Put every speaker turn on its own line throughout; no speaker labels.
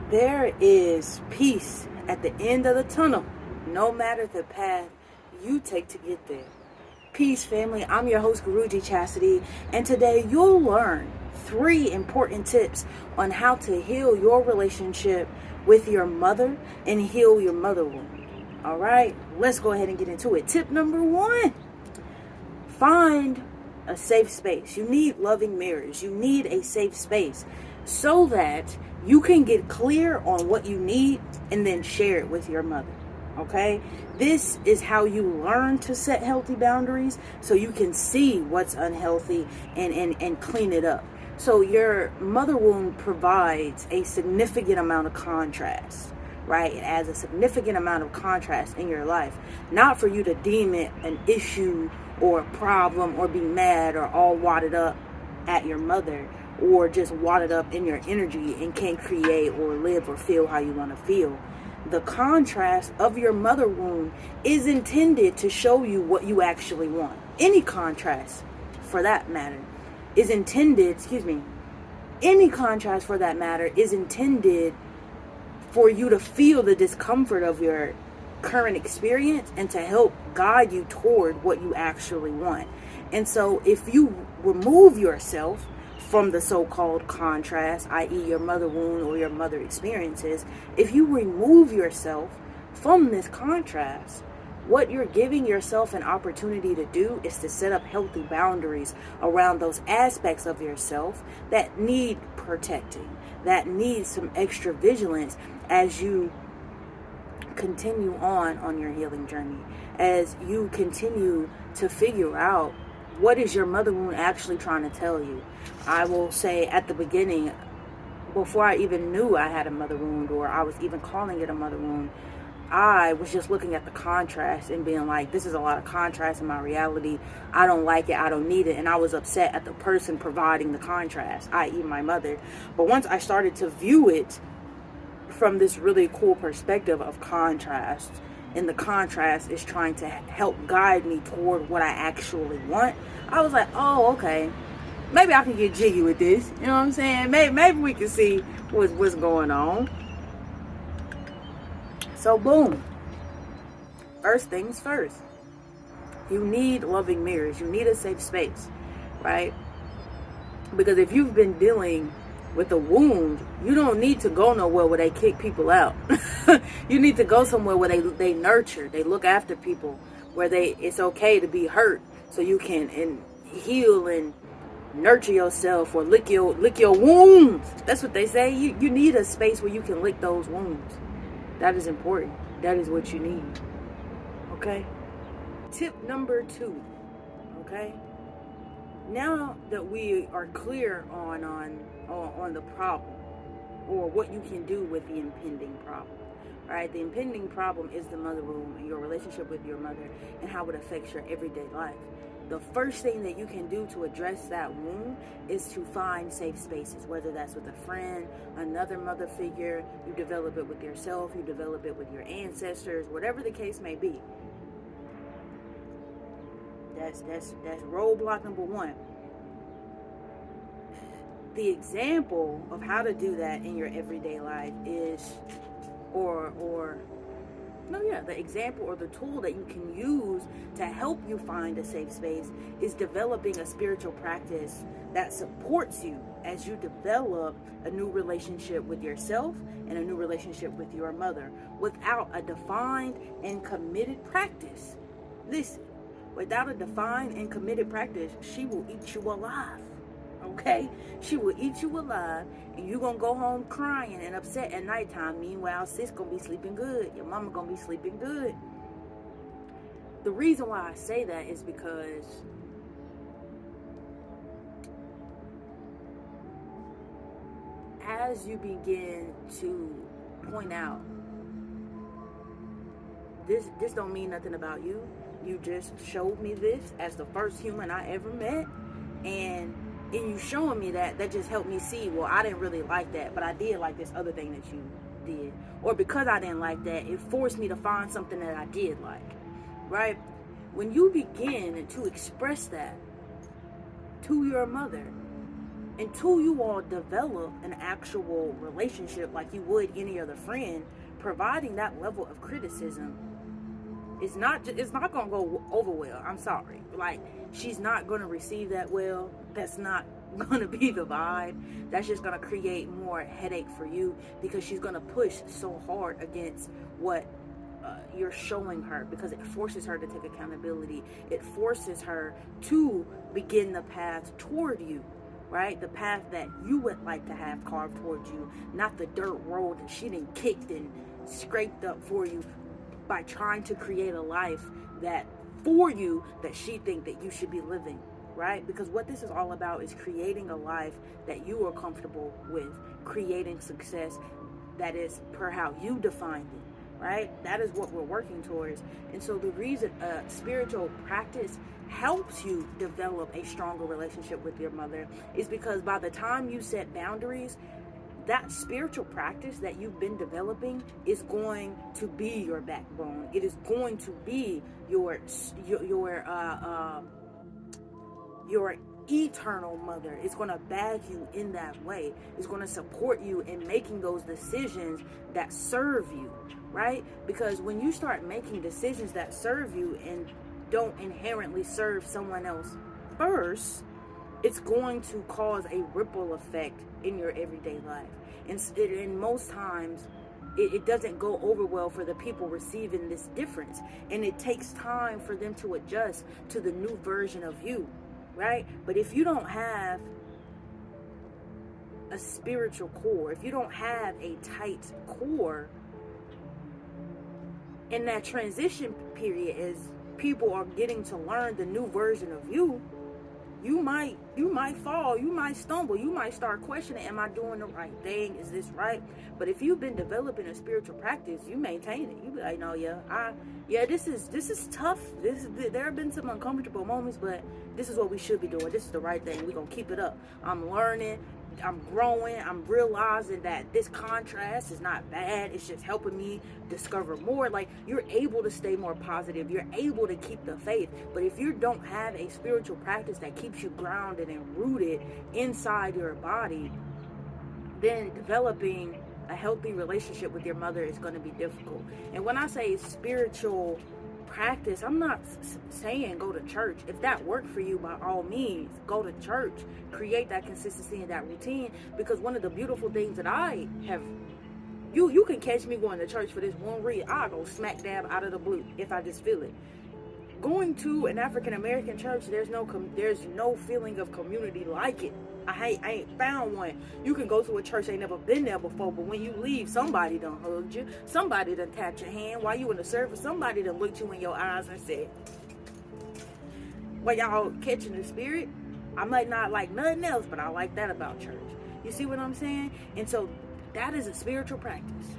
There is peace at the end of the tunnel, no matter the path you take to get there. Peace, family. I'm your host, Guruji Chastity, and today you'll learn 3 important tips on how to heal your relationship with your mother and heal your mother wound. All right, let's go ahead and get into it. Tip number 1, find a safe space. You need loving mirrors. You need a safe space so that you can get clear on what you need and then share it with your mother. Okay? This is how you learn to set healthy boundaries so you can see what's unhealthy and clean it up. So your mother wound provides a significant amount of contrast, right? It adds a significant amount of contrast in your life. Not for you to deem it an issue or a problem or be mad or all wadded up at your mother, or just wadded up in your energy and can't create or live or feel how you want to feel. The contrast of your mother wound is intended to show you what you actually want. Any contrast, for that matter, is intended, any contrast for that matter is intended for you to feel the discomfort of your current experience and to help guide you toward what you actually want. And so if you remove yourself from the so-called contrast, i.e. your mother wound or your mother experiences, if you remove yourself from this contrast, what you're giving yourself an opportunity to do is to set up healthy boundaries around those aspects of yourself that need protecting, that need some extra vigilance as you continue on your healing journey, as you continue to figure out what is your mother wound actually trying to tell you. I will say at the beginning, before I even knew I had a mother wound or I was even calling it a mother wound, I was just looking at the contrast and being like, this is a lot of contrast in my reality. I don't like it. I don't need it. And I was upset at the person providing the contrast, i.e. my mother. But once I started to view it from this really cool perspective of contrast, and the contrast is trying to help guide me toward what I actually want, I was like, oh, okay, maybe I can get jiggy with this. You know what I'm saying? Maybe we can see what's going on. So boom, first things first, you need loving mirrors. You need a safe space, right? Because if you've been dealing with a wound, you don't need to go nowhere where they kick people out. You need to go somewhere where they nurture, they look after people, where it's okay to be hurt, so you can heal and nurture yourself or lick your wounds. That's what they say. You need a space where you can lick those wounds. That is important. That is what you need. Okay? Tip number 2. Okay? Now that we are clear on the problem, or what you can do with the impending problem, right? The impending problem is the mother wound and your relationship with your mother and how it affects your everyday life. The first thing that you can do to address that wound is to find safe spaces, whether that's with a friend, another mother figure. You develop it with yourself, you develop it with your ancestors, whatever the case may be. That's roadblock number 1. The example of how to do that in your everyday life is, the example or the tool that you can use to help you find a safe space is developing a spiritual practice that supports you as you develop a new relationship with yourself and a new relationship with your mother. Without a defined and committed practice, listen, without a defined and committed practice, she will eat you alive. Okay? She will eat you alive, and you're gonna go home crying and upset at nighttime. Meanwhile, sis gonna be sleeping good. Your mama gonna be sleeping good. The reason why I say that is because as you begin to point out, this don't mean nothing about you. You just showed me this as the first human I ever met, and you showing me that just helped me see, well, I didn't really like that, but I did like this other thing that you did. Or because I didn't like that, it forced me to find something that I did like, right? When you begin to express that to your mother, until you all develop an actual relationship like you would any other friend, providing that level of criticism it's not gonna go over well. I'm sorry. Like, she's not gonna receive that well. That's not gonna be the vibe. That's just gonna create more headache for you, because she's gonna push so hard against what you're showing her, because it forces her to take accountability. It forces her to begin the path toward you, right? The path that you would like to have carved towards you, not the dirt road that she done kicked and scraped up for you by trying to create a life that for you that she think that you should be living, right? Because what this is all about is creating a life that you are comfortable with, creating success that is per how you defined it, right? That is what we're working towards. And so the reason spiritual practice helps you develop a stronger relationship with your mother is because by the time you set boundaries, that spiritual practice that you've been developing is going to be your backbone. It is going to be your eternal mother. It's going to bag you in that way. It's going to support you in making those decisions that serve you, right? Because when you start making decisions that serve you and don't inherently serve someone else first, it's going to cause a ripple effect in your everyday life. And most times, it doesn't go over well for the people receiving this difference. And it takes time for them to adjust to the new version of you, right? But if you don't have a spiritual core, if you don't have a tight core, in that transition period, as people are getting to learn the new version of you, you might fall, you might stumble, you might start questioning, am I doing the right thing? Is this right? But if you've been developing a spiritual practice, you maintain it. You be like, no, this is tough. There have been some uncomfortable moments, but this is what we should be doing. This is the right thing. We're gonna keep it up. I'm learning, I'm growing, I'm realizing that this contrast is not bad. It's just helping me discover more. Like, you're able to stay more positive. You're able to keep the faith. But if you don't have a spiritual practice that keeps you grounded and rooted inside your body, then developing a healthy relationship with your mother is going to be difficult. And when I say spiritual practice, I'm not saying go to church. If that worked for you, by all means, go to church. Create that consistency and that routine. Because one of the beautiful things that I have, you can catch me going to church for this one reason. I'll go smack dab out of the blue if I just feel it. Going to an African American church, there's no feeling of community like it. I ain't found one. You can go to a church, ain't never been there before, but when you leave, somebody done hugged you. Somebody done tapped your hand while you in the service. Somebody done looked you in your eyes and said, well, y'all catching the spirit? I might not like nothing else, but I like that about church. You see what I'm saying? And so that is a spiritual practice.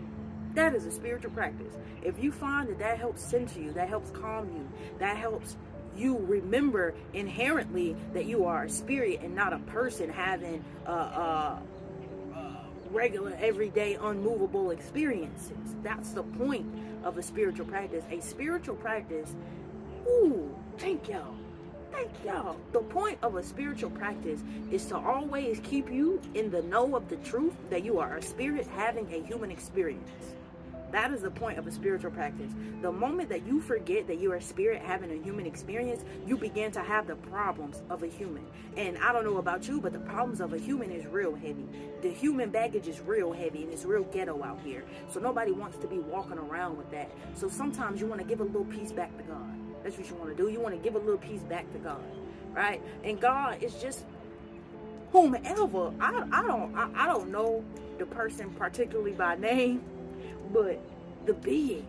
That is a spiritual practice. If you find that helps center you, that helps calm you, that helps you remember inherently that you are a spirit and not a person having regular, everyday, unmovable experiences. That's the point of a spiritual practice. A spiritual practice, thank y'all. The point of a spiritual practice is to always keep you in the know of the truth that you are a spirit having a human experience. That is the point of a spiritual practice. The moment that you forget that you're a spirit having a human experience, you begin to have the problems of a human. And I don't know about you, but the problems of a human is real heavy. The human baggage is real heavy, and it's real ghetto out here. So nobody wants to be walking around with that. So sometimes you want to give a little piece back to God. That's what you want to do. You want to give a little piece back to God, right? And God is just whomever. I don't know the person particularly by name, but the big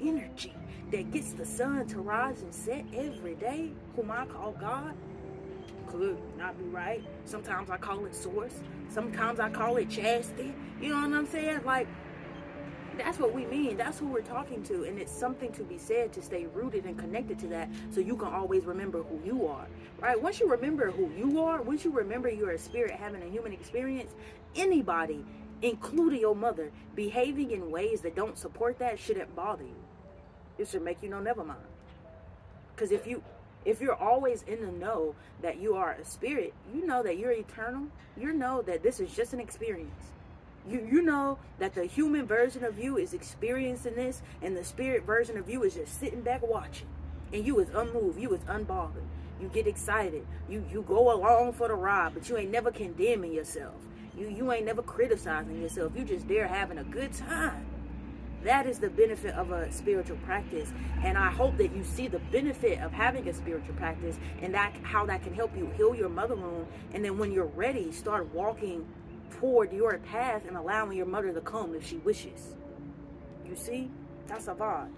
energy that gets the sun to rise and set every day, whom I call God, could not be right. Sometimes I call it source. Sometimes I call it chastity. You know what I'm saying? Like, that's what we mean. That's who we're talking to. And it's something to be said to stay rooted and connected to that, so you can always remember who you are, right? Once you remember who you are, once you remember you're a spirit having a human experience, anybody, including your mother, behaving in ways that don't support that shouldn't bother you. It should make you know, never mind. Because if you If you're always in the know that you are a spirit, you know that you're eternal. You know that this is just an experience. You know that the human version of you is experiencing this, and the spirit version of you is just sitting back watching. And you is unmoved, you is unbothered. You get excited. You go along for the ride, but you ain't never condemning yourself. You ain't never criticizing yourself. You just there having a good time. That is the benefit of a spiritual practice. And I hope that you see the benefit of having a spiritual practice, and that how that can help you heal your mother wound. And then when you're ready, start walking toward your path and allowing your mother to come if she wishes. You see? That's a vibe.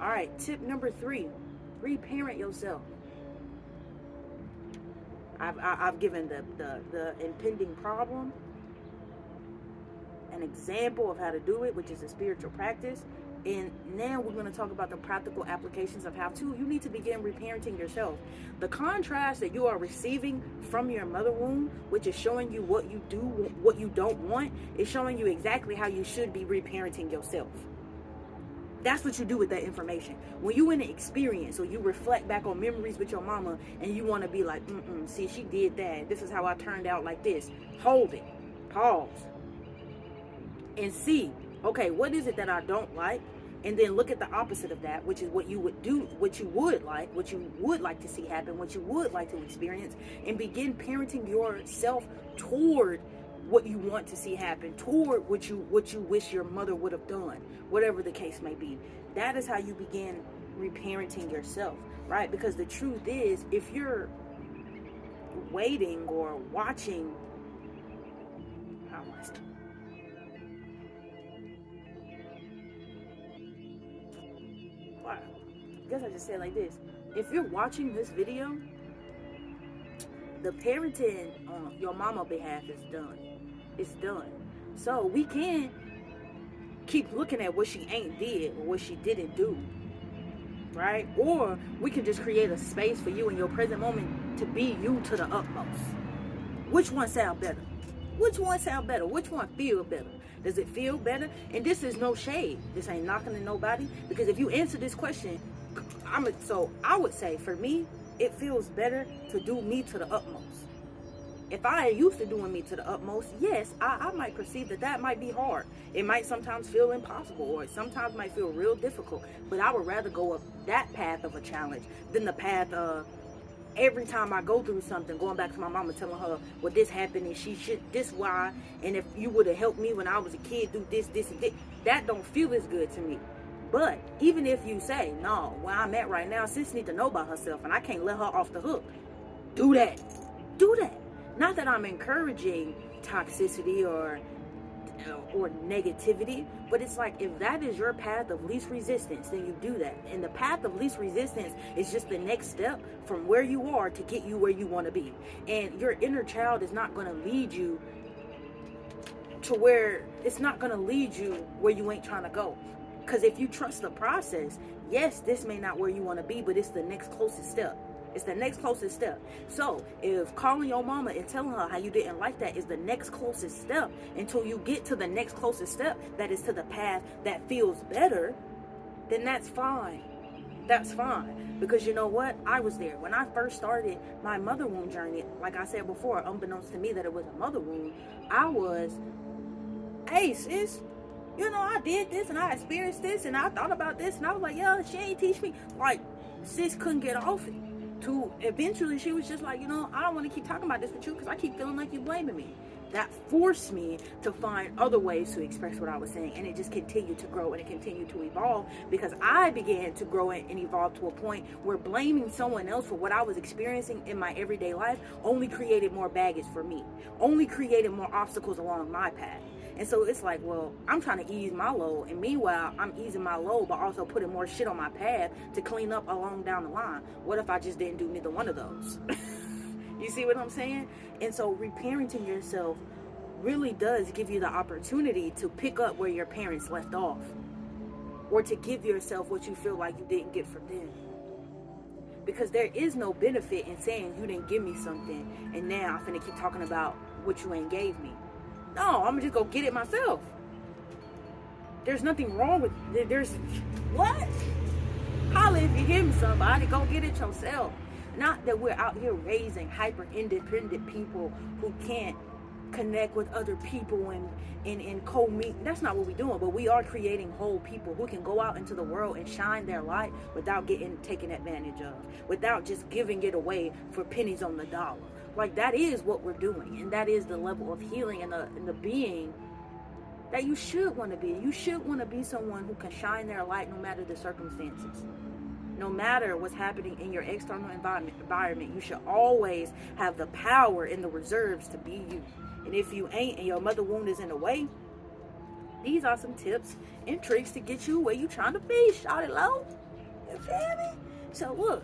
All right, tip number 3, reparent yourself. I've given the impending problem, an example of how to do it, which is a spiritual practice. And now we're going to talk about the practical applications of how to. You need to begin reparenting yourself. The contrast that you are receiving from your mother wound, which is showing you what you do, what you don't want, is showing you exactly how you should be reparenting yourself. That's what you do with that information. When you in an experience, or you reflect back on memories with your mama, and you want to be like, see, she did that. This is how I turned out like this. Hold it. Pause. And see, okay, what is it that I don't like? And then look at the opposite of that, which is what you would do, what you would like to see happen, what you would like to experience, and begin parenting yourself toward what you want to see happen, toward what you wish your mother would have done, whatever the case may be. That is how you begin reparenting yourself, right? Because the truth is, if you're waiting or watching, how am I saying? I guess I just say it like this. If you're watching this video, the parenting on your mama behalf is done. It's done. So we can keep looking at what she ain't did or what she didn't do, right? Or we can just create a space for you in your present moment to be you to the utmost. Which one sound better? Which one sound better? Which one feel better? Does it feel better? And this is no shade. This ain't knocking at nobody. Because if you answer this question, I would say, for me, it feels better to do me to the utmost. If I ain't used to doing me to the utmost, yes, I might perceive that might be hard. It might sometimes feel impossible, or it sometimes might feel real difficult. But I would rather go up that path of a challenge than the path of every time I go through something, going back to my mama, telling her, well, this happened and she should, this why, and if you would have helped me when I was a kid, do this, and this. That don't feel as good to me. But even if you say, no, where I'm at right now, sis need to know about herself and I can't let her off the hook, do that. Do that. Not that I'm encouraging toxicity or negativity, but it's like, if that is your path of least resistance, then you do that. And the path of least resistance is just the next step from where you are to get you where you want to be. And your inner child is not going to lead you to where, it's not going to lead you where you ain't trying to go. Because if you trust the process, yes, this may not where you want to be, but it's the next closest step. It's the next closest step. So if calling your mama and telling her how you didn't like that is the next closest step, until you get to the next closest step that is to the path that feels better, then that's fine. That's fine. Because you know what? I was there. When I first started my mother wound journey, like I said before, unbeknownst to me that it was a mother wound, I was, hey sis, you know, I did this and I experienced this and I thought about this, and I was like, yeah, she ain't teach me. Like, sis couldn't get off it. To eventually she was just like, you know, I don't want to keep talking about this with you because I keep feeling like you're blaming me. That forced me to find other ways to express what I was saying, and it just continued to grow and it continued to evolve, because I began to grow and evolve to a point where blaming someone else for what I was experiencing in my everyday life only created more baggage for me, only created more obstacles along my path. And so it's like, well, I'm trying to ease my load, and meanwhile, I'm easing my load, but also putting more shit on my path to clean up along down the line. What if I just didn't do neither one of those? You see what I'm saying? And so reparenting yourself really does give you the opportunity to pick up where your parents left off, or to give yourself what you feel like you didn't get from them. Because there is no benefit in saying you didn't give me something and now I'm finna keep talking about what you ain't gave me. No, I'm gonna just go get it myself. There's nothing wrong with it. There's what? Holla if you give me somebody, go get it yourself. Not that we're out here raising hyper independent people who can't connect with other people and co-meet. That's not what we're doing, but we are creating whole people who can go out into the world and shine their light without getting taken advantage of, without just giving it away for pennies on the dollar. Like, that is what we're doing, and that is the level of healing and the being that you should want to be. You should want to be someone who can shine their light no matter the circumstances. No matter what's happening in your external environment, you should always have the power and the reserves to be you. And if you ain't and your mother wound is in the way, these are some tips and tricks to get you where you trying to be. Shout it low. You feel me? So look,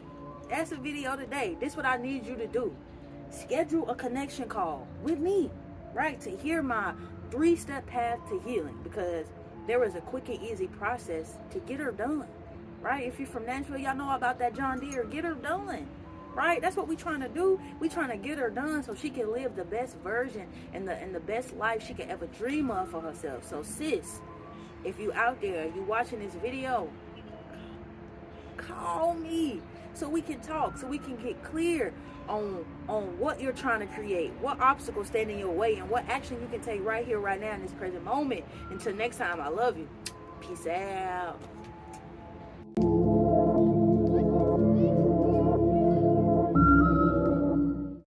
that's the video today. This is what I need you to do. Schedule a connection call with me, right? To hear my 3-step path to healing, because there is a quick and easy process to get her done, right? If you're from Nashville, y'all know about that John Deere. Get her done, right? That's what we're trying to do. We're trying to get her done so she can live the best version and the best life she could ever dream of for herself. So sis, if you out there, you watching this video, call me so we can talk, so we can get clear on what you're trying to create, what obstacles stand in your way, and what action you can take right here, right now, in this present moment. Until next time, I love you. Peace out.